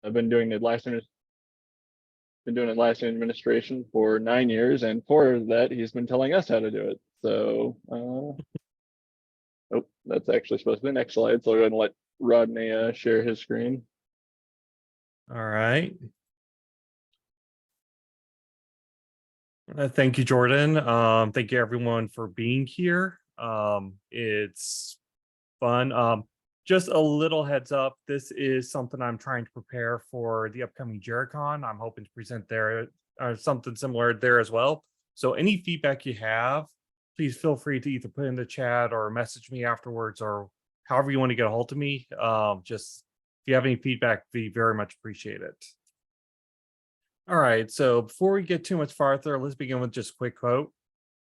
I've been doing Atlassian administration for 9 years, and for that, he's been telling us how to do it. So, oh, that's actually supposed to be the next slide. So I'm going to let Rodney share his screen. All right. Thank you, Jordan. Thank you, everyone, for being here. It's fun. Just a little heads up, this is something I'm trying to prepare for the upcoming JiraCon. I'm hoping to present there something similar there as well. So any feedback you have, please feel free to either put in the chat or message me afterwards, or however you want to get a hold of me. Just if you have any feedback, we very much appreciate it. All right, so before we get too much farther, let's begin with just a quick quote.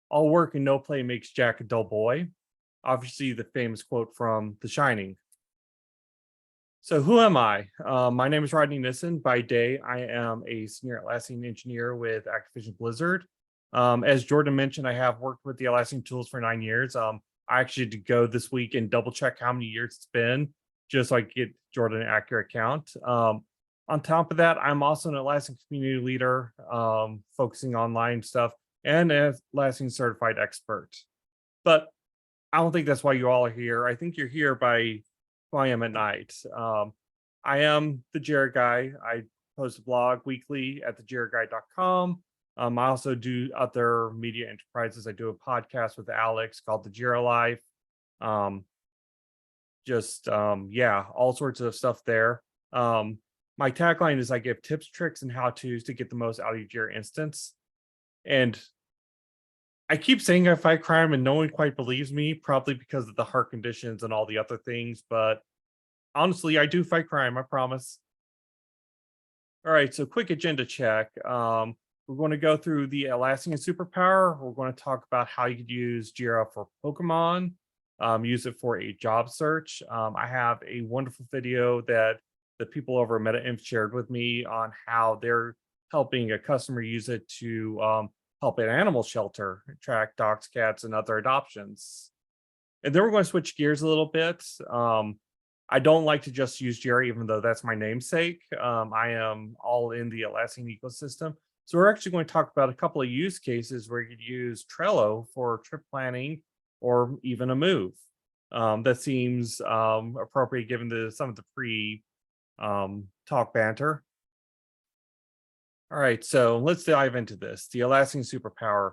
All work and no play makes Jack a dull boy. Obviously, the famous quote from The Shining. So who am I? My name is Rodney Nissen. By day, I am a senior Atlassian engineer with Activision Blizzard. As Jordan mentioned, I have worked with the Atlassian tools for 9 years. I actually had to go this week and double check how many years it's been, just so I could get Jordan an accurate count. On top of that, I'm also an Atlassian community leader, focusing on online stuff, and an Atlassian certified expert. But I don't think that's why you all are here. I think you're here by who I am at night. I am the Jira Guy. I post a blog weekly at thejiraguy.com. I also do other media enterprises. I do a podcast with Alex called The Jira Life. Yeah, all sorts of stuff there. My tagline is I give tips, tricks, and how-tos to get the most out of your Jira instance. And I keep saying I fight crime and no one quite believes me, probably because of the heart conditions and all the other things. But honestly, I do fight crime, I promise. All right, so quick agenda check. We're going to go through the Atlassian superpower. We're going to talk about how you could use Jira for Pokemon, use it for a job search. I have a wonderful video that the people over at MetaInf shared with me on how they're helping a customer use it to help an animal shelter track dogs, cats, and other adoptions. And then we're going to switch gears a little bit. I don't like to just use Jira, even though that's my namesake. I am all in the Atlassian ecosystem. So we're actually going to talk about a couple of use cases where you could use Trello for trip planning or even a move. That seems appropriate given some of the pre-talk banter. All right, so let's dive into this. The Atlassian superpower.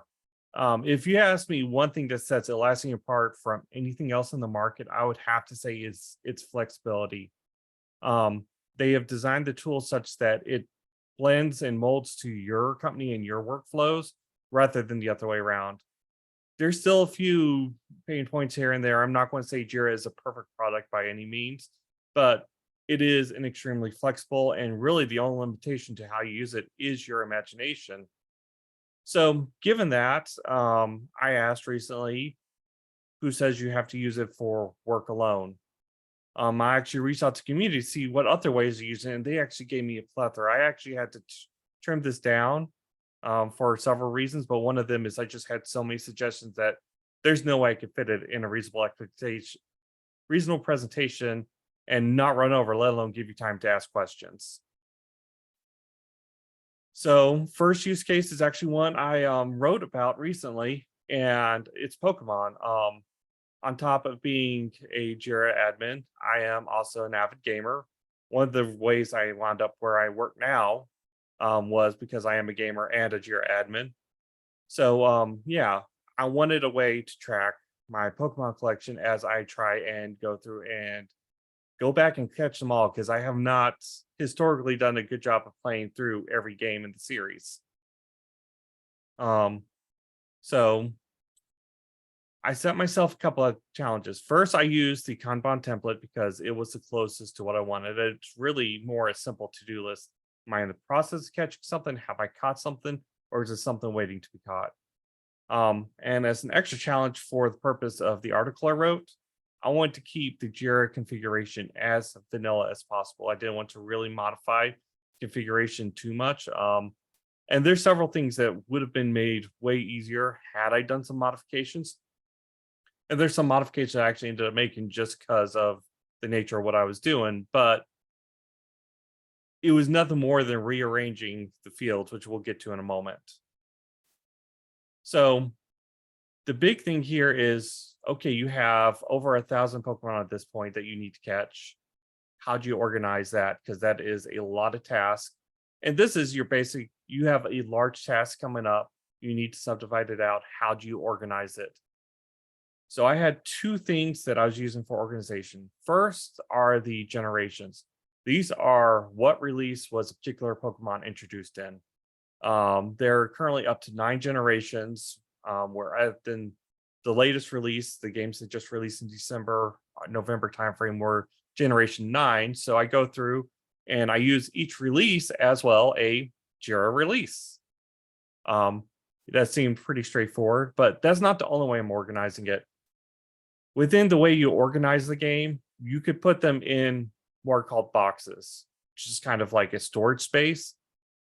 If you ask me one thing that sets Atlassian apart from anything else in the market, I would have to say is its flexibility. They have designed the tool such that it blends and molds to your company and your workflows rather than the other way around. There's still a few pain points here and there. I'm not going to say Jira is a perfect product by any means, but it is an extremely flexible, and really the only limitation to how you use it is your imagination. So given that, I asked recently, who says you have to use it for work alone? I actually reached out to community to see what other ways to use it, and they actually gave me a plethora. I actually had to trim this down for several reasons, but one of them is I just had so many suggestions that there's no way I could fit it in a reasonable presentation and not run over, let alone give you time to ask questions. So first use case is actually one I wrote about recently, and it's Pokemon. On top of being a Jira admin, I am also an avid gamer. One of the ways I wound up where I work now was because I am a gamer and a Jira admin. So yeah, I wanted a way to track my Pokemon collection as I try and go through and go back and catch them all, because I have not historically done a good job of playing through every game in the series. So I set myself a couple of challenges. First, I used the Kanban template because it was the closest to what I wanted. It's really more a simple to-do list. Am I in the process of catching something? Have I caught something? Or is it something waiting to be caught? And as an extra challenge for the purpose of the article I wrote, I want to keep the Jira configuration as vanilla as possible. I didn't want to really modify configuration too much. And there's several things that would have been made way easier had I done some modifications. And there's some modifications I actually ended up making just because of the nature of what I was doing. But it was nothing more than rearranging the fields, which we'll get to in a moment. So the big thing here is, okay, you have over 1,000 Pokemon at this point that you need to catch. How do you organize that? Because that is a lot of tasks. And this is your basic, you have a large task coming up. You need to subdivide it out. How do you organize it? So I had two things that I was using for organization. First are the generations. These are what release was a particular Pokemon introduced in. They're currently up to 9 generations. Where I've been the latest release, the games that just released in December, November timeframe were generation 9. So I go through and I use each release as well a Jira release. That seemed pretty straightforward, but that's not the only way I'm organizing it. Within the way you organize the game, you could put them in what are called boxes, which is kind of like a storage space.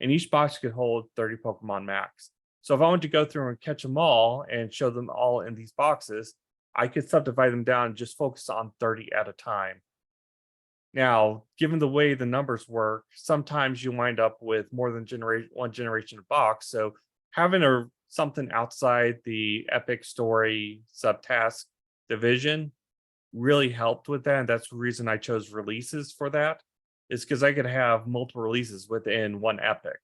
And each box could hold 30 Pokemon max. So if I wanted to go through and catch them all and show them all in these boxes, I could subdivide them down and just focus on 30 at a time. Now, given the way the numbers work, sometimes you wind up with more than one generation of box. So having something outside the epic story subtask division really helped with that. And that's the reason I chose releases for that, is because I could have multiple releases within one epic.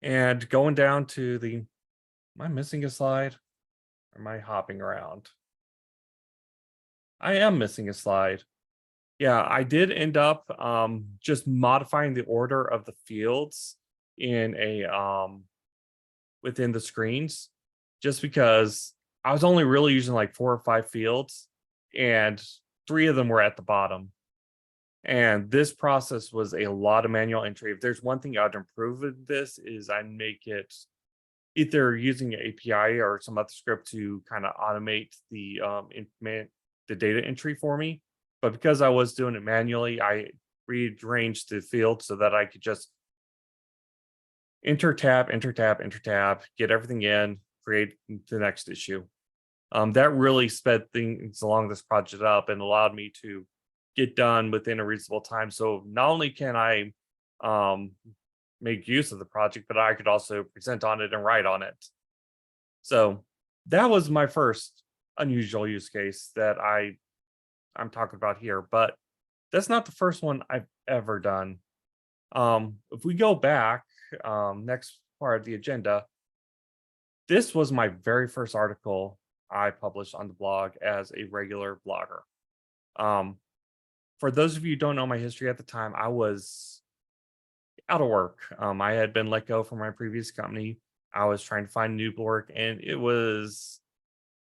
And going down to am I missing a slide? Or am I hopping around? I am missing a slide. Yeah, I did end up just modifying the order of the fields in within the screens, just because I was only really using like 4 or 5 fields, and 3 of them were at the bottom. And this process was a lot of manual entry. If there's one thing I'd improve with this, is I make it either using an API or some other script to kind of automate the data entry for me. But because I was doing it manually, I rearranged the field so that I could just enter tab, get everything in, create the next issue. That really sped things along this project up and allowed me to get done within a reasonable time. So not only can I make use of the project, but I could also present on it and write on it. So that was my first unusual use case that I'm talking about here, but that's not the first one I've ever done. If we go back, next part of the agenda, this was my very first article I published on the blog as a regular blogger. For those of you who don't know my history at the time, I was out of work. I had been let go from my previous company. I was trying to find new work, and it was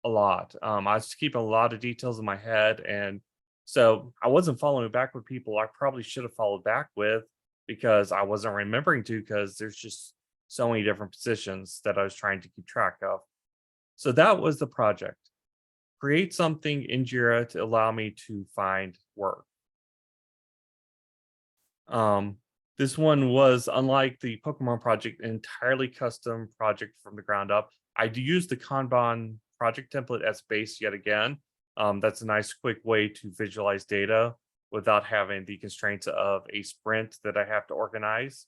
a lot. I was keeping a lot of details in my head, and so I wasn't following back with people I probably should have followed back with, because I wasn't remembering to, because there's just so many different positions that I was trying to keep track of. So that was the project. Create something in Jira to allow me to find work. This one was, unlike the Pokemon project, an entirely custom project from the ground up. I used the Kanban project template as base yet again. That's a nice quick way to visualize data without having the constraints of a sprint that I have to organize.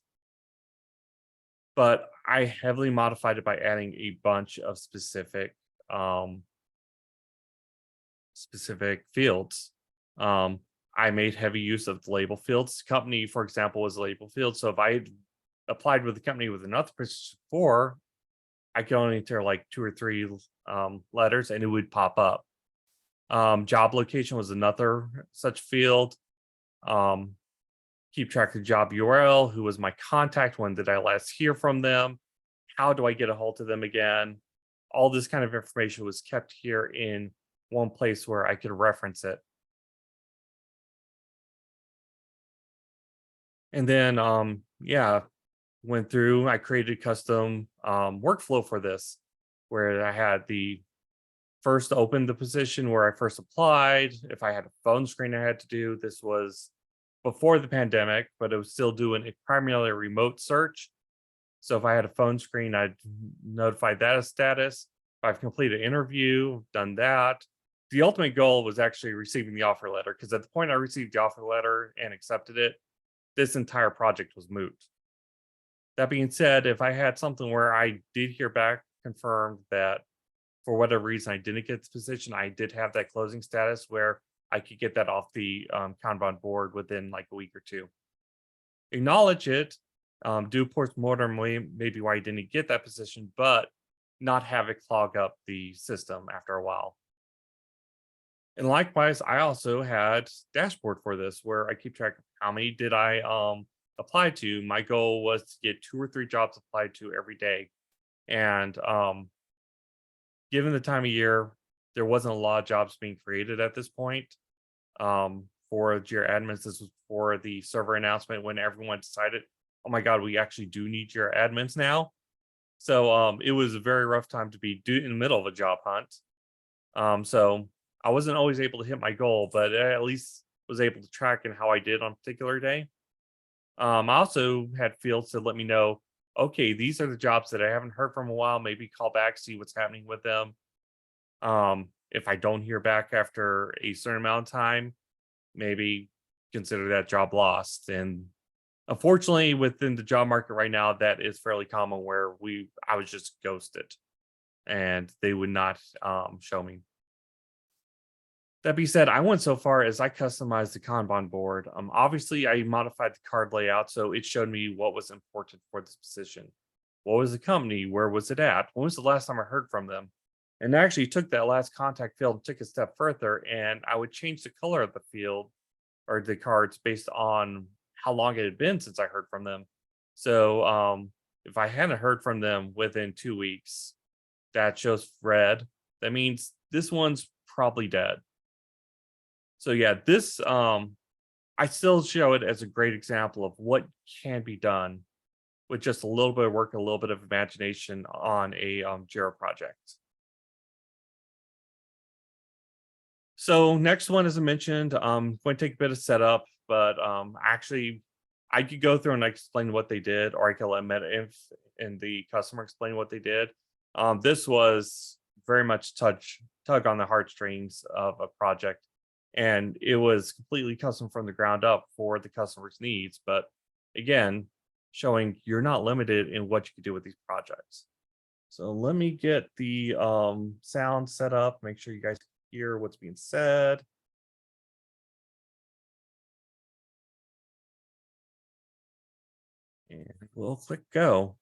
But I heavily modified it by adding a bunch of specific fields. I made heavy use of the label fields. Company, for example, was a label field. So if I had applied with the company with another position before, I could only enter like 2 or 3 letters and it would pop up. Job location was another such field. Keep track of the job URL, who was my contact, when did I last hear from them, how do I get a hold of them again. All this kind of information was kept here in one place where I could reference it. And then, went through, I created custom workflow for this, where I had the first open the position where I first applied. If I had a phone screen I had to do, this was before the pandemic, but it was still doing a primarily remote search. So if I had a phone screen, I'd notify that as status. If I've completed an interview, done that. the ultimate goal was actually receiving the offer letter, because at the point I received the offer letter and accepted it, this entire project was moot. That being said, if I had something where I did hear back confirmed that for whatever reason I didn't get this position, I did have that closing status where I could get that off the Kanban board within like a week or two. Acknowledge it, do postmortem maybe why I didn't get that position, but not have it clog up the system after a while. And likewise, I also had dashboard for this where I keep track of how many did I apply to. My goal was to get 2 or 3 jobs applied to every day. And given the time of year, there wasn't a lot of jobs being created at this point. For Jira admins, this was for the server announcement when everyone decided, oh my God, we actually do need Jira admins now. So it was a very rough time to be in the middle of a job hunt. So I wasn't always able to hit my goal, but I at least was able to track in how I did on a particular day. I also had fields to let me know, okay, these are the jobs that I haven't heard from a while. Maybe call back, see what's happening with them. If I don't hear back after a certain amount of time, maybe consider that job lost. And unfortunately, within the job market right now, that is fairly common where I was just ghosted and they would not show me. That being said, I went so far as I customized the Kanban board. Obviously, I modified the card layout so it showed me what was important for this position. What was the company? Where was it at? When was the last time I heard from them? And I actually took that last contact field and took a step further, and I would change the color of the field or the cards based on how long it had been since I heard from them. So if I hadn't heard from them within 2 weeks, that shows red. That means this one's probably dead. So yeah, this I still show it as a great example of what can be done with just a little bit of work, a little bit of imagination on a Jira project. So next one, as I mentioned, going to take a bit of setup, but actually I could go through and explain what they did, or I could let Meta and the customer explain what they did. This was very much tug on the heartstrings of a project. And it was completely custom from the ground up for the customer's needs. But again, showing you're not limited in what you can do with these projects. So let me get the sound set up, make sure you guys can hear what's being said. And we'll click go.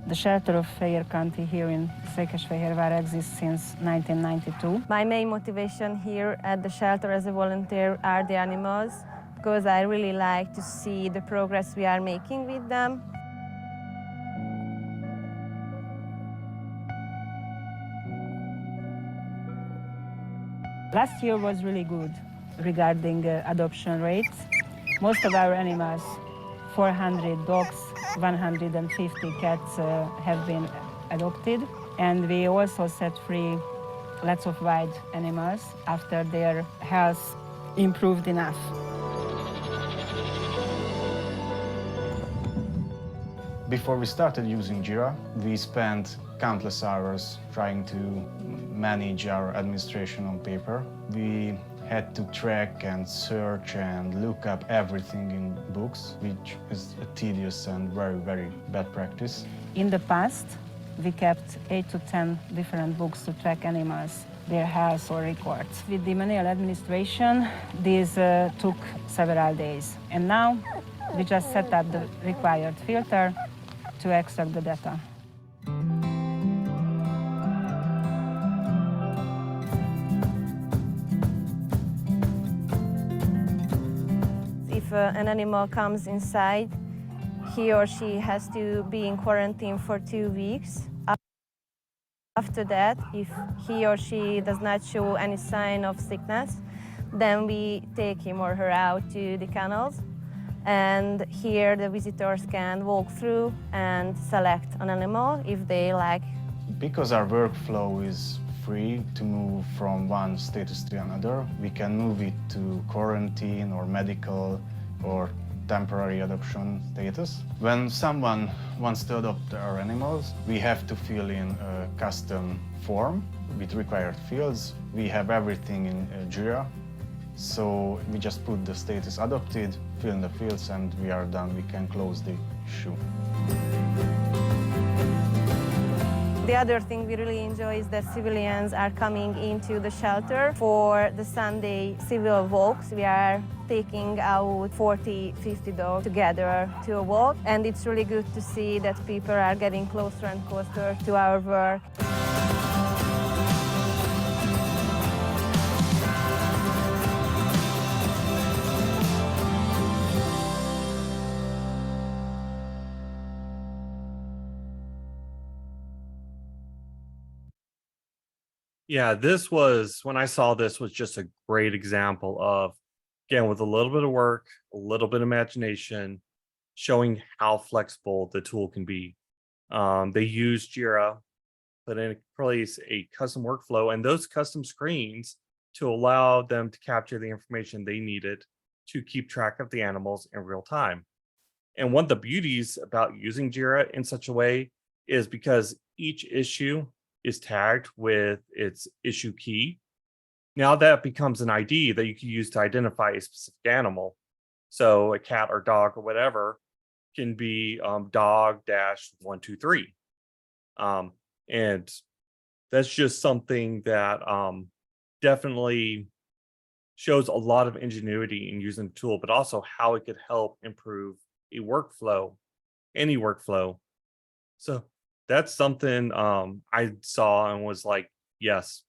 The shelter of Fejér County here in Székesfehérvár exists since 1992. My main motivation here at the shelter as a volunteer are the animals, because I really like to see the progress we are making with them. Last year was really good regarding adoption rates. Most of our animals, 400 dogs, 150 cats have been adopted, and we also set free lots of wild animals after their health improved enough. Before we started using Jira, we spent countless hours trying to manage our administration on paper. We had to track and search and look up everything in books, which is a tedious and very, very bad practice. In the past, we kept 8 to 10 different books to track animals, their health or records. With the manual administration, these took several days. And now, we just set up the required filter to extract the data. If an animal comes inside, he or she has to be in quarantine for 2 weeks. After that, if he or she does not show any sign of sickness, then we take him or her out to the kennels. And here the visitors can walk through and select an animal if they like. Because our workflow is free to move from one status to another, we can move it to quarantine or medical or temporary adoption status. When someone wants to adopt our animals, we have to fill in a custom form with required fields. We have everything in Jira, so we just put the status adopted, fill in the fields, and we are done. We can close the issue. The other thing we really enjoy is that civilians are coming into the shelter for the Sunday civil walks. We are taking out 40, 50 dogs together to a walk, and it's really good to see that people are getting closer and closer to our work. Yeah, when I saw this was just a great example of, again, with a little bit of work, a little bit of imagination, showing how flexible the tool can be. They use Jira, put in place a custom workflow and those custom screens to allow them to capture the information they needed to keep track of the animals in real time. And one of the beauties about using Jira in such a way is because each issue is tagged with its issue key. Now that becomes an ID that you can use to identify a specific animal. So a cat or dog or whatever can be dog-123. And that's just something that definitely shows a lot of ingenuity in using the tool, but also how it could help improve a workflow, any workflow. So that's something I saw and was like, yes,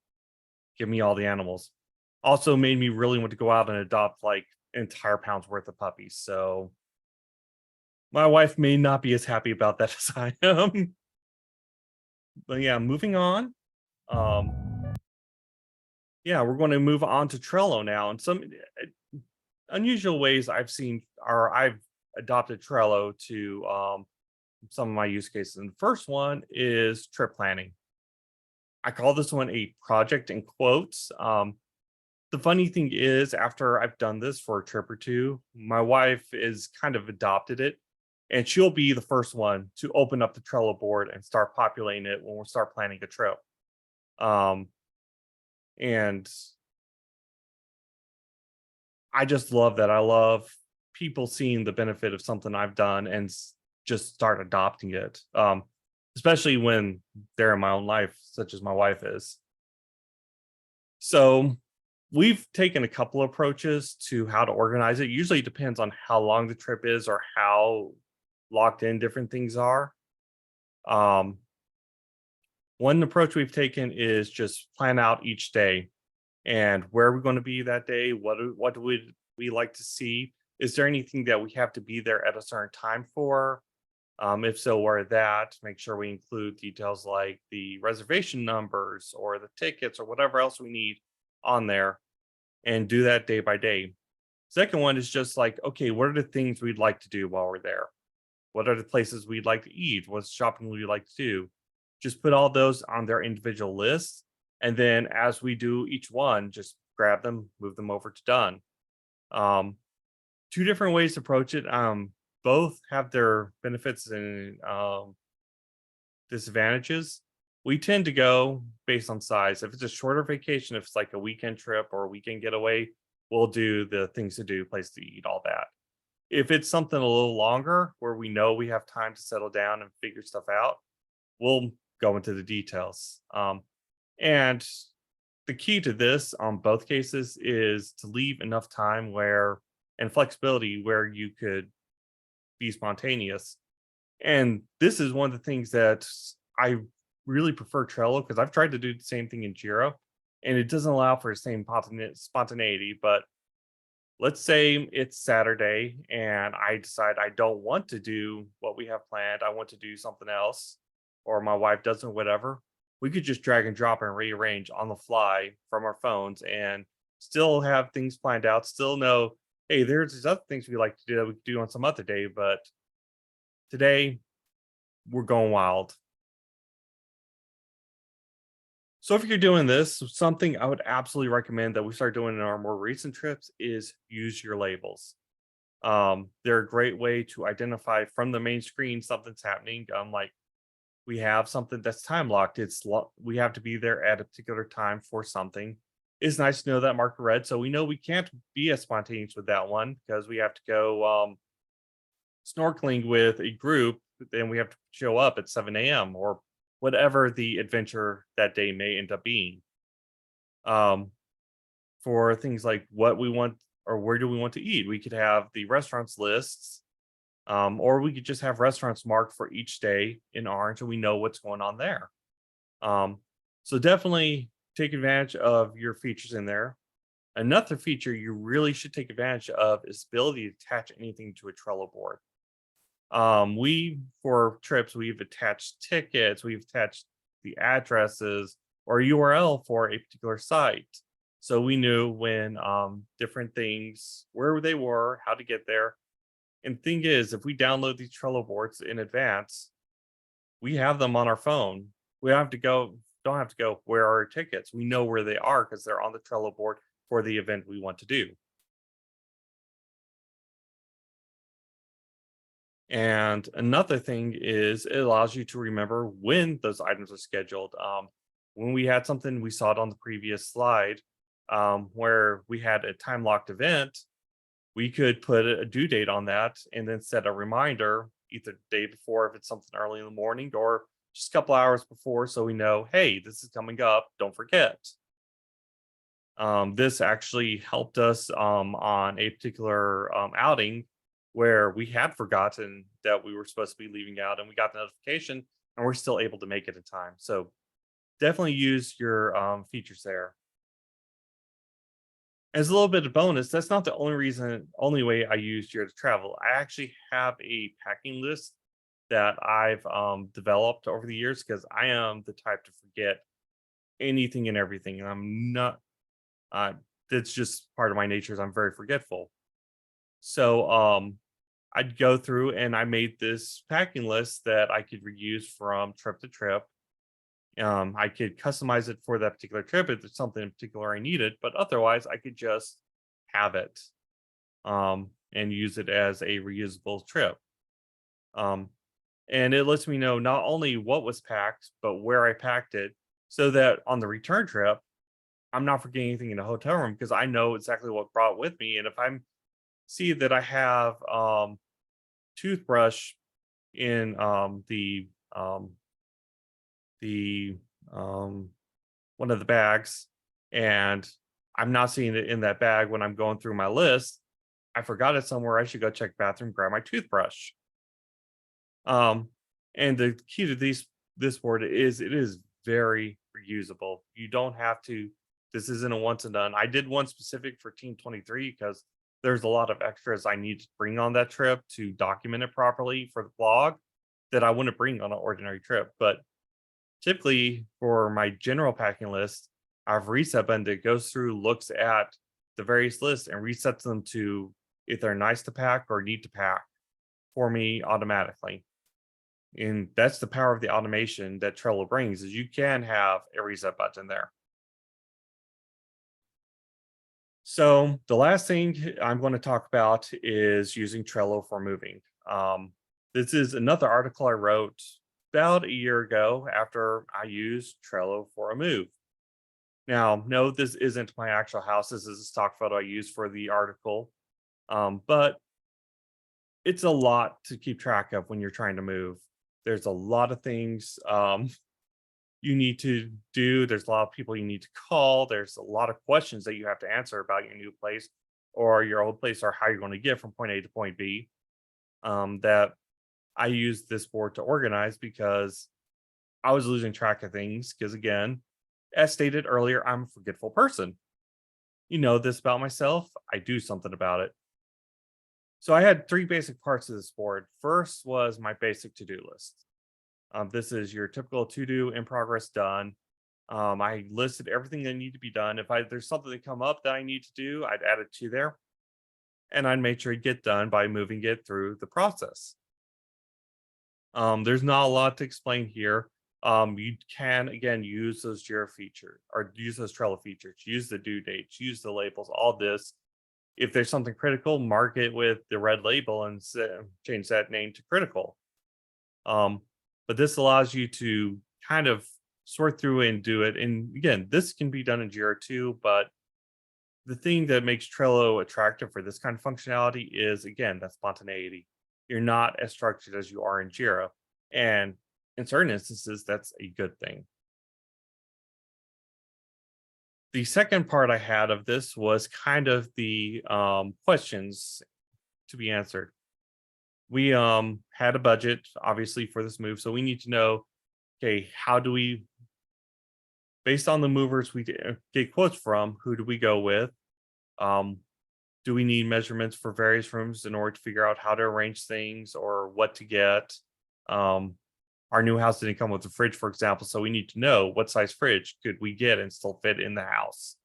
give me all the animals. Also made me really want to go out and adopt like an entire pound's worth of puppies. So my wife may not be as happy about that as I am. But yeah, moving on. Yeah, we're going to move on to Trello now. And some unusual ways I've adopted Trello to some of my use cases. And the first one is trip planning. I call this one a project in quotes. The funny thing is, after I've done this for a trip or two, my wife is kind of adopted it, and she'll be the first one to open up the Trello board and start populating it when we start planning a trip. And I just love that. I love people seeing the benefit of something I've done and just start adopting it, especially when they're in my own life, such as my wife is. So we've taken a couple approaches to how to organize it. Usually it depends on how long the trip is or how locked in different things are. One approach we've taken is just plan out each day and where we're going to be that day. What would we like to see? Is there anything that we have to be there at a certain time for? If so, where that? Make sure we include details like the reservation numbers or the tickets or whatever else we need on there, and do that day by day. Second one is just like, okay, what are the things we'd like to do while we're there? What are the places we'd like to eat? What's shopping we'd like to do? Just put all those on their individual lists. And then as we do each one, just grab them, move them over to done. Two different ways to approach it. Both have their benefits and disadvantages. We tend to go based on size. If it's a shorter vacation, if it's like a weekend trip or a weekend getaway, we'll do the things to do, place to eat, all that. If it's something a little longer where we know we have time to settle down and figure stuff out, we'll go into the details. And the key to this on both cases is to leave enough time and flexibility where you could be spontaneous. And this is one of the things that I really prefer Trello, because I've tried to do the same thing in Jira and it doesn't allow for the same spontaneity. But let's say it's Saturday and I decide I don't want to do what we have planned. I want to do something else, or my wife doesn't, whatever. We could just drag and drop and rearrange on the fly from our phones and still have things planned out, still know, hey, there's these other things we like to do that we could do on some other day, but today we're going wild. So if you're doing this, something I would absolutely recommend that we start doing in our more recent trips is use your labels. They're a great way to identify from the main screen something's happening. Like we have something that's time locked. We have to be there at a particular time for something. It's nice to know that marker red, so we know we can't be as spontaneous with that one because we have to go snorkeling with a group. Then we have to show up at 7 a.m. or whatever the adventure that day may end up being. For things like what we want or where do we want to eat, we could have the restaurants lists, or we could just have restaurants marked for each day in orange, and we know what's going on there. So definitely take advantage of your features in there. Another feature you really should take advantage of is the ability to attach anything to a Trello board. For trips, we've attached tickets, we've attached the addresses or URL for a particular site. So we knew when different things, where they were, how to get there. And the thing is, if we download these Trello boards in advance, we have them on our phone. We don't have to go, where are our tickets? We know where they are because they're on the Trello board for the event we want to do. And another thing is it allows you to remember when those items are scheduled. When we had something, we saw it on the previous slide, where we had a time locked event, we could put a due date on that and then set a reminder either the day before if it's something early in the morning or just a couple hours before, so we know, hey, this is coming up, don't forget. This actually helped us on a particular outing where we had forgotten that we were supposed to be leaving out, and we got the notification and we're still able to make it in time. So definitely use your features there. As a little bit of bonus, that's not the only way I use Jira to travel. I actually have a packing list that I've developed over the years because I am the type to forget anything and everything, and I'm not. That's just part of my nature. Is I'm very forgetful. So I'd go through and I made this packing list that I could reuse from trip to trip. I could customize it for that particular trip if there's something in particular I needed, but otherwise I could just have it and use it as a reusable trip. And it lets me know not only what was packed, but where I packed it, so that on the return trip, I'm not forgetting anything in the hotel room because I know exactly what brought with me. And if I see that I have toothbrush in one of the bags, and I'm not seeing it in that bag when I'm going through my list, I forgot it somewhere, I should go check bathroom, grab my toothbrush. And the key to this board is it is very reusable. You don't have to, this isn't a once and done. I did one specific for Team 23 because there's a lot of extras I need to bring on that trip to document it properly for the blog that I wouldn't bring on an ordinary trip. But typically for my general packing list, I have a reset button that goes through, looks at the various lists and resets them to if they're nice to pack or need to pack for me automatically. And that's the power of the automation that Trello brings, is you can have a reset button there. So the last thing I'm going to talk about is using Trello for moving. This is another article I wrote about a year ago after I used Trello for a move. Now, no, this isn't my actual house. This is a stock photo I used for the article. But it's a lot to keep track of when you're trying to move. There's a lot of things you need to do. There's a lot of people you need to call. There's a lot of questions that you have to answer about your new place or your old place, or how you're going to get from point A to point B. That I used this board to organize because I was losing track of things. Because again, as stated earlier, I'm a forgetful person. You know this about myself. I do something about it. So I had three basic parts of this board. First was my basic to-do list. This is your typical to-do, in progress, done. I listed everything that needed to be done. If there's something that come up that I need to do, I'd add it to there. And I'd make sure it get done by moving it through the process. There's not a lot to explain here. You can, again, use those Jira features or use those Trello features, use the due dates, use the labels, all this If there's something critical, mark it with the red label and change that name to critical. But this allows you to kind of sort through and do it. And again, this can be done in Jira too, but the thing that makes Trello attractive for this kind of functionality is, again, that spontaneity. You're not as structured as you are in Jira. And in certain instances, that's a good thing. The second part I had of this was kind of the questions to be answered. We had a budget, obviously, for this move. So we need to know, okay, how do we, based on the movers we get quotes from, who do we go with? Do we need measurements for various rooms in order to figure out how to arrange things or what to get? Our new house didn't come with a fridge, for example, so we need to know what size fridge could we get and still fit in the house.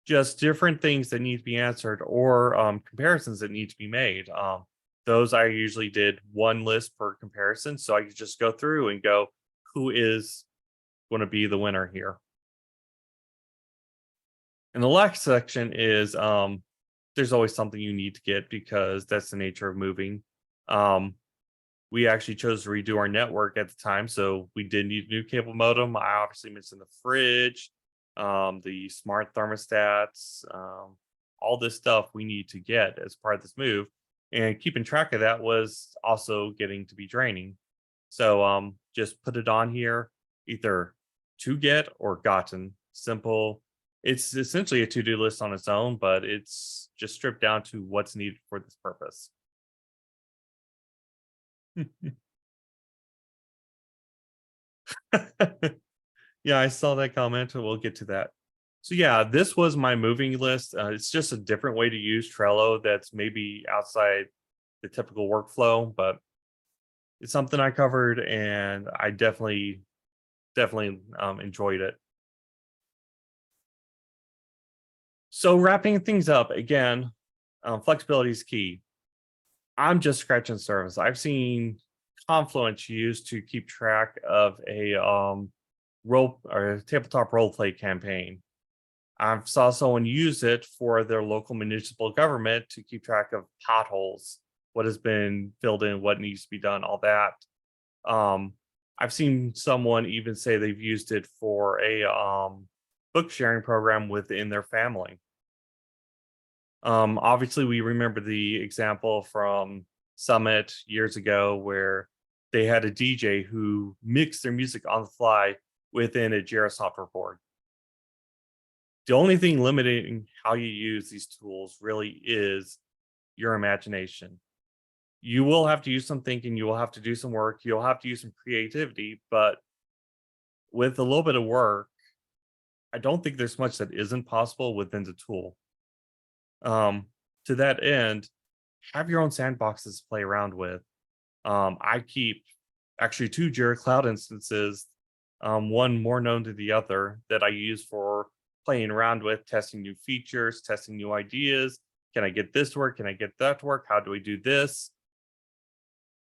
Just different things that need to be answered, or comparisons that need to be made. Those I usually did one list per comparison, so I could just go through and go, who is going to be the winner here? And the last section is there's always something you need to get because that's the nature of moving. We actually chose to redo our network at the time, so we did need a new cable modem. I obviously mentioned the fridge, the smart thermostats, all this stuff we need to get as part of this move. And keeping track of that was also getting to be draining. So just put it on here, either to get or gotten. Simple. It's essentially a to-do list on its own, but it's just stripped down to what's needed for this purpose. Yeah, I saw that comment. We'll get to that. So yeah, this was my moving list. It's just a different way to use Trello that's maybe outside the typical workflow, but it's something I covered and I definitely enjoyed it. So wrapping things up again, flexibility is key. I'm just scratching the surface. I've seen Confluence used to keep track of a role or tabletop role play campaign. I saw someone use it for their local municipal government to keep track of potholes, what has been filled in, what needs to be done, all that. I've seen someone even say they've used it for a book sharing program within their family. Obviously, we remember the example from Summit years ago where they had a DJ who mixed their music on the fly within a Jira software board. The only thing limiting how you use these tools really is your imagination. You will have to use some thinking, you will have to do some work, you'll have to use some creativity, but with a little bit of work, I don't think there's much that isn't possible within the tool. To that end, have your own sandboxes to play around with. I keep actually 2 Jira Cloud instances, one more known to the other, that I use for playing around with, testing new features, testing new ideas. Can I get this to work? Can I get that to work? How do we do this?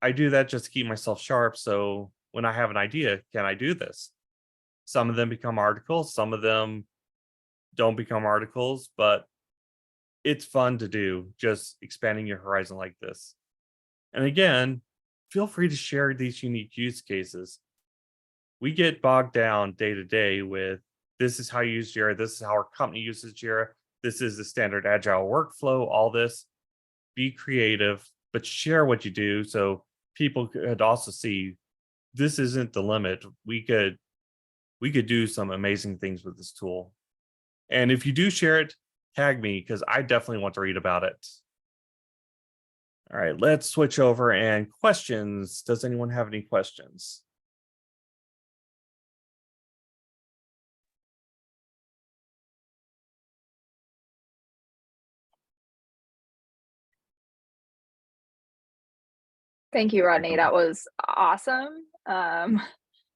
I do that just to keep myself sharp. So when I have an idea, can I do this? Some of them become articles, some of them don't become articles, but it's fun to do, just expanding your horizon like this. And again, feel free to share these unique use cases. We get bogged down day to day with this is how you use Jira, this is how our company uses Jira, this is the standard agile workflow, all this. Be creative, but share what you do so people could also see this isn't the limit. We could do some amazing things with this tool. And if you do share it, tag me because I definitely want to read about it. All right, let's switch over and questions. Does anyone have any questions? Thank you, Rodney. That was awesome.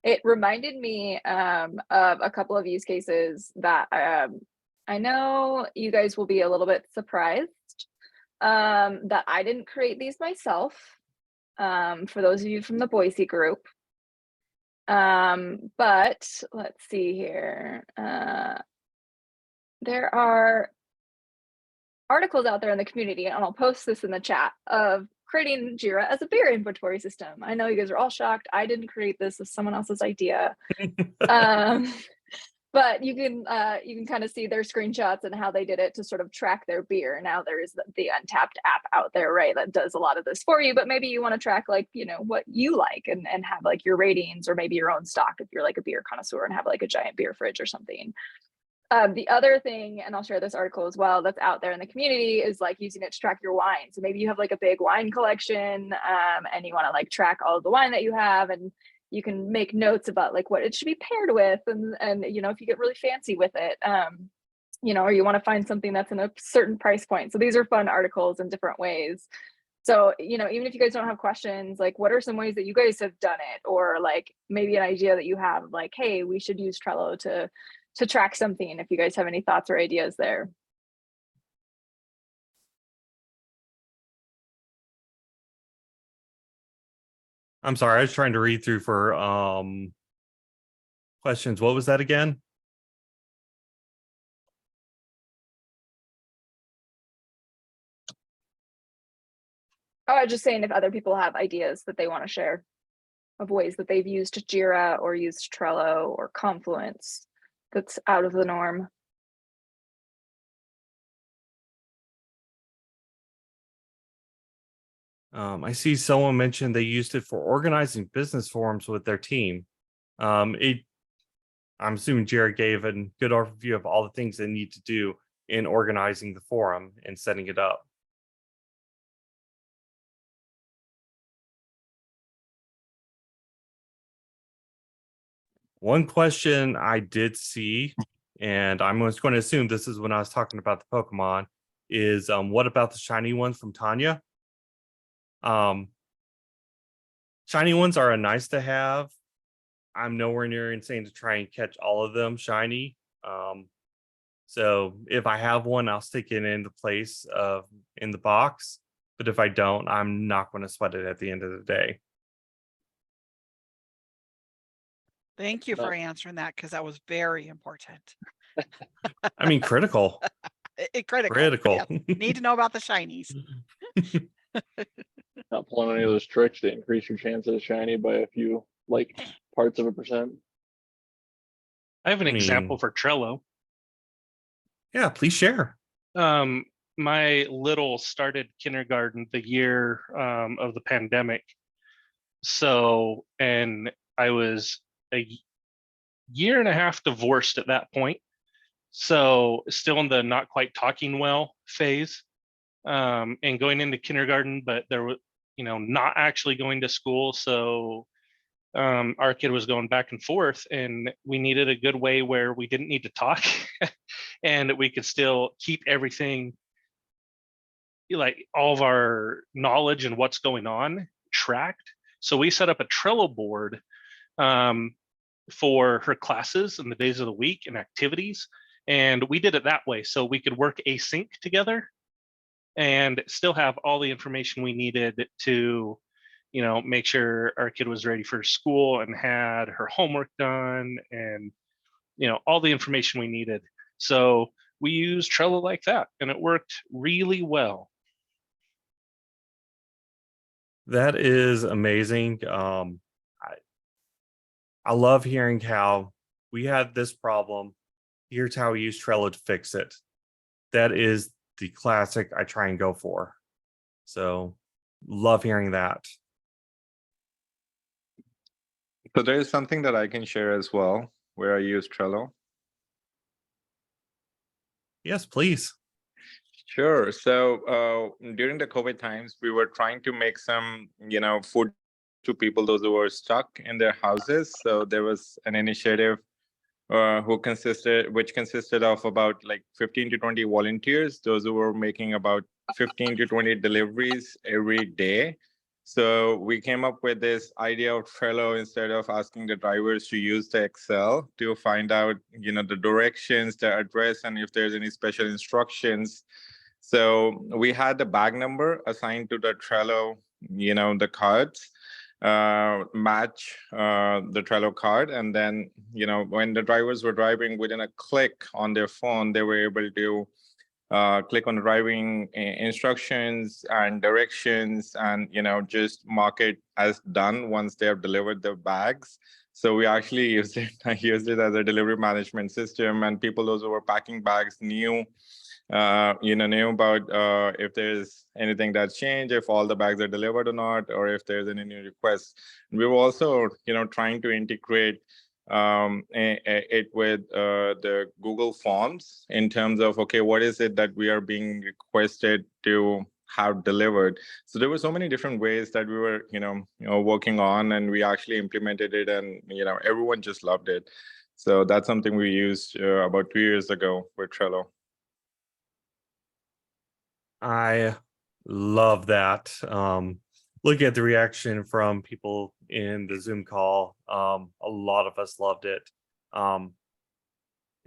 It reminded me of a couple of use cases that I know you guys will be a little bit surprised that I didn't create these myself. For those of you from the Boise group. But let's see here. there are articles out there in the community, and I'll post this in the chat, of creating Jira as a beer inventory system. I know you guys are all shocked. I didn't create this. It's someone else's idea. But you can kind of see their screenshots and how they did it to sort of track their beer. Now there is the Untapped app out there, right, that does a lot of this for you, but maybe you want to track, like, you know, what you like and have like your ratings, or maybe your own stock if you're like a beer connoisseur and have like a giant beer fridge or something. The other thing, and I'll share this article as well, that's out there in the community, is like using it to track your wine. So maybe you have like a big wine collection, and you want to like track all of the wine that you have, and you can make notes about like what it should be paired with, and you know, if you get really fancy with it, you know, or you want to find something that's in a certain price point. So these are fun articles in different ways. So, you know, even if you guys don't have questions, like what are some ways that you guys have done it, or like maybe an idea that you have, like, hey, we should use Trello to track something, if you guys have any thoughts or ideas there. I'm sorry, I was trying to read through for questions. What was that again? Oh, I was just saying if other people have ideas that they want to share of ways that they've used Jira or used Trello or Confluence that's out of the norm. I see someone mentioned they used it for organizing business forums with their team. I'm assuming Jira gave a good overview of all the things they need to do in organizing the forum and setting it up. One question I did see, and I'm just going to assume this is when I was talking about the Pokemon, is what about the shiny ones from Tanya? Shiny ones are a nice to have. I'm nowhere near insane to try and catch all of them shiny. So if I have one, I'll stick it in the place of in the box. But if I don't, I'm not going to sweat it at the end of the day. Thank you for answering that, because that was very important. I mean, critical. Critical. Yes. Need to know about the shinies. Not pulling any of those tricks to increase your chances of shiny by a few like parts of a percent. I have an example for Trello. Yeah, please share. My little started kindergarten the year of the pandemic. So, and I was a year and a half divorced at that point. So still in the not quite talking well phase, and going into kindergarten, but there was, you know, not actually going to school. So our kid was going back and forth, and we needed a good way where we didn't need to talk and we could still keep everything, like all of our knowledge and what's going on, tracked. So we set up a Trello board for her classes and the days of the week and activities. And we did it that way so we could work async together and still have all the information we needed to, you know, make sure our kid was ready for school and had her homework done, and, you know, all the information we needed. So we used Trello like that, and it worked really well. That is amazing. I love hearing how we had this problem. Here's how we use Trello to fix it. That is the classic I try and go for. So love hearing that. So there is something that I can share as well, where I use Trello. Yes, please. Sure. So during the COVID times, we were trying to make some, you know, food to people, those who were stuck in their houses. So there was an initiative which consisted of about like 15 to 20 volunteers, those who were making about 15 to 20 deliveries every day. So we came up with this idea of Trello. Instead of asking the drivers to use the Excel to find out, you know, the directions, the address, and if there's any special instructions. So we had the bag number assigned to the Trello, you know, the cards. match the Trello card. And then, when the drivers were driving, within a click on their phone, they were able to click on the driving instructions and directions and, just mark it as done once they have delivered their bags. So we actually used it as a delivery management system, and people, those who were packing bags, knew about if there's anything that's changed, if all the bags are delivered or not, or if there's any new requests. And we were also, trying to integrate it with the Google Forms in terms of, okay, what is it that we are being requested to have delivered? So there were so many different ways that we were, working on, and we actually implemented it, and everyone just loved it. So that's something we used about 2 years ago with Trello. I love that. Look at the reaction from people in the Zoom call. A lot of us loved it.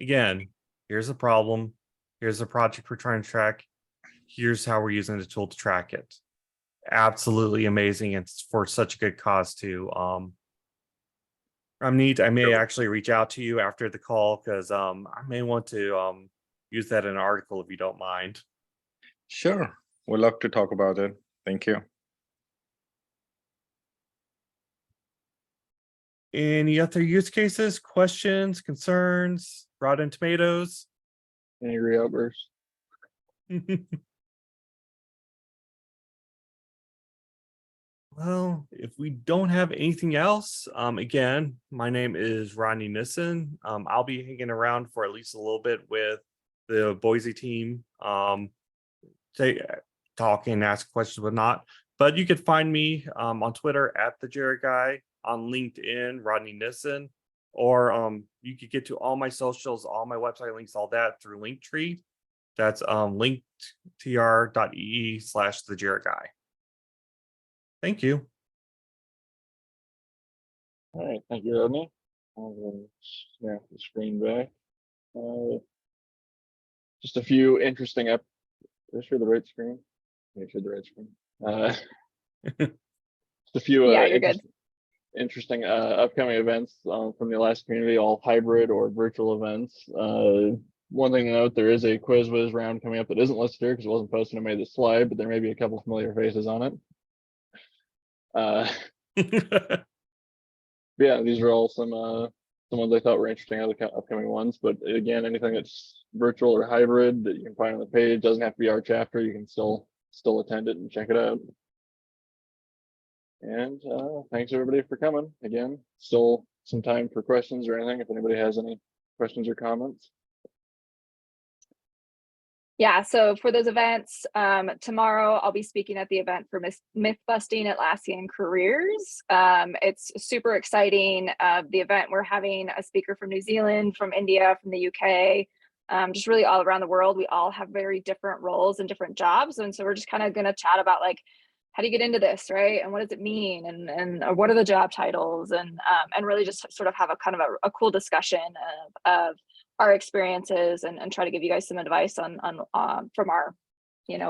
Again, here's a problem. Here's a project we're trying to track. Here's how we're using the tool to track it. Absolutely amazing. And it's for such a good cause too. Ramneet, I may actually reach out to you after the call, because I may want to use that in an article if you don't mind. Sure. We'd love to talk about it. Thank you. Any other use cases, questions, concerns, Rotten Tomatoes? Angry outbursts. Well, if we don't have anything else, again, my name is Rodney Nissen. I'll be hanging around for at least a little bit with the Boise team, talk and ask questions, whatnot. But you could find me on Twitter at the Jira Guy, on LinkedIn, Rodney Nissen, or you could get to all my socials, all my website links, all that through Linktree. That's linktr.ee/the Jira Guy. Thank you. All right, thank you, Rodney. I'll snap the screen back. Just a few interesting Did I share the right screen? Yeah, I shared the right screen. Just a few Yeah, you're good. interesting upcoming events from the Atlassian community, all hybrid or virtual events. One thing to note, there is a quiz whiz round coming up that isn't listed here because it wasn't posted. I made the slide, but there may be a couple familiar faces on it. Yeah, these are all some ones I thought were interesting out of the upcoming ones. But again, anything that's virtual or hybrid that you can find on the page, doesn't have to be our chapter. You can still attend it and check it out. And thanks everybody for coming. Again, still some time for questions or anything if anybody has any questions or comments. Yeah, so for those events, tomorrow I'll be speaking at the event for Myth Busting Atlassian Careers. It's super exciting. The event, we're having a speaker from New Zealand, from India, from the UK, just really all around the world. We all have very different roles and different jobs. And so we're just kind of going to chat about, like, how do you get into this, right? And what does it mean? And what are the job titles? And really just sort of have a kind of a cool discussion of our experiences and try to give you guys some advice on from our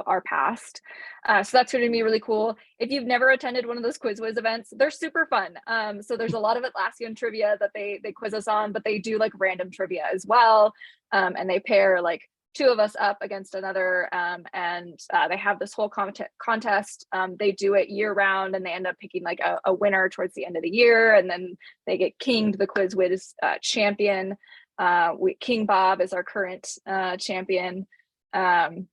our past. So that's going to be really cool. If you've never attended one of those Quiz Whiz events, they're super fun. So there's a lot of Atlassian trivia that they quiz us on, but they do like random trivia as well. And they pair like two of us up against another, and they have this whole contest. They do it year round, and they end up picking like a winner towards the end of the year, and then they get kinged the Quiz Whiz champion. King Bob is our current champion, and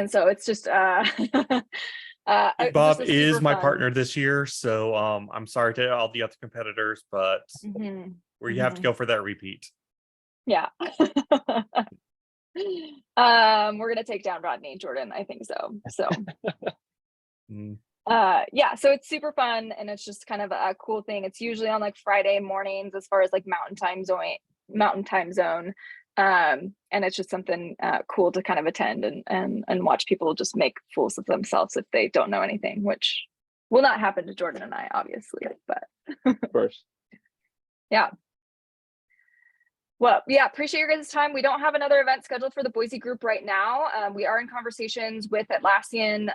so it's just Bob is my partner this year, so I'm sorry to all the other competitors, but we have to go for that repeat. Yeah. We're gonna take down Rodney, Jordan, I think so yeah, so it's super fun, and it's just kind of a cool thing. It's usually on like Friday mornings as far as like mountain time zone, and it's just something cool to kind of attend and watch people just make fools of themselves if they don't know anything, which will not happen to Jordan and I, obviously, but of course. Yeah. Well, yeah, appreciate your guys' time. We don't have another event scheduled for the Boise group right now. We are in conversations with Atlassian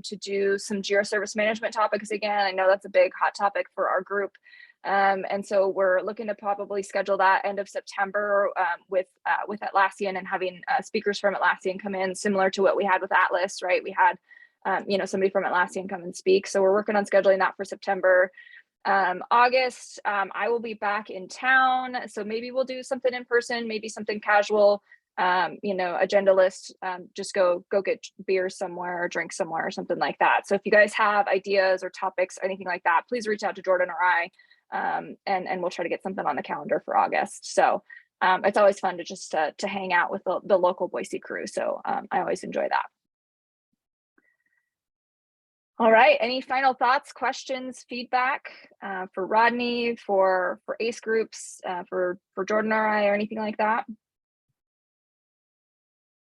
to do some Jira service management topics again. I know that's a big hot topic for our group. And so we're looking to probably schedule that end of September with Atlassian and having speakers from Atlassian come in, similar to what we had with Atlas, right? We had somebody from Atlassian come and speak. So we're working on scheduling that for September. August, I will be back in town, so maybe we'll do something in person, maybe something casual, agenda list, just go get beer somewhere or drink somewhere or something like that. So if you guys have ideas or topics or anything like that, please reach out to Jordan or I, and we'll try to get something on the calendar for August. So it's always fun to just to hang out with the local Boise crew. So I always enjoy that. All right, any final thoughts, questions, feedback for Rodney, for ACE groups, for Jordan or I, or anything like that?